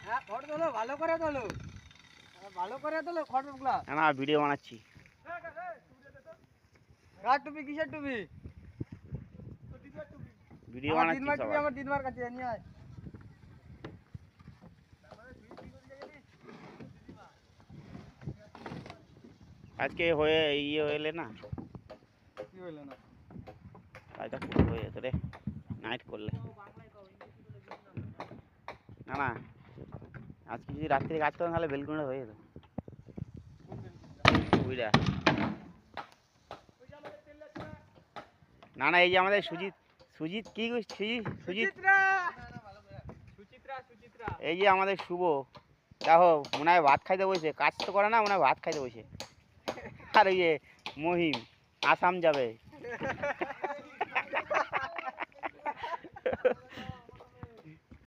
হ্যাঁ ফটো তোলো, ভালো করে তোলো, ভালো করে তোলো ফটোগুলা। না ভিডিও বানাচ্ছি। কার টুপি, কিসের টুপি? ভিডিও আমার বানাচ্ছি দিনবার টুপি, সবাই। আমার দিনবার কাছে নিয়ে আয়। আজকে হয়ে ইয়ে হইলে না, কি হইলো না? কাজটা পুরো হয়ে যেত রে নাইট করলে। না না আজকে যদি রাত্রে কাজ করতাম তাহলে বেলকুনিটা হয়ে যেত। বুঝলা? না না এই যে আমাদের সুজিত, সুজিত কি সুজিত, সুচিত্রা, সুচিত্রা, সুচিত্রা। এই যে আমাদের শুভ, দেখো মনে হয় ভাত খাইতে বসে, কাজ তো করে না, মনে হয় ভাত খাইতে বসে। আর ওই যে মহিম আসাম যাবে।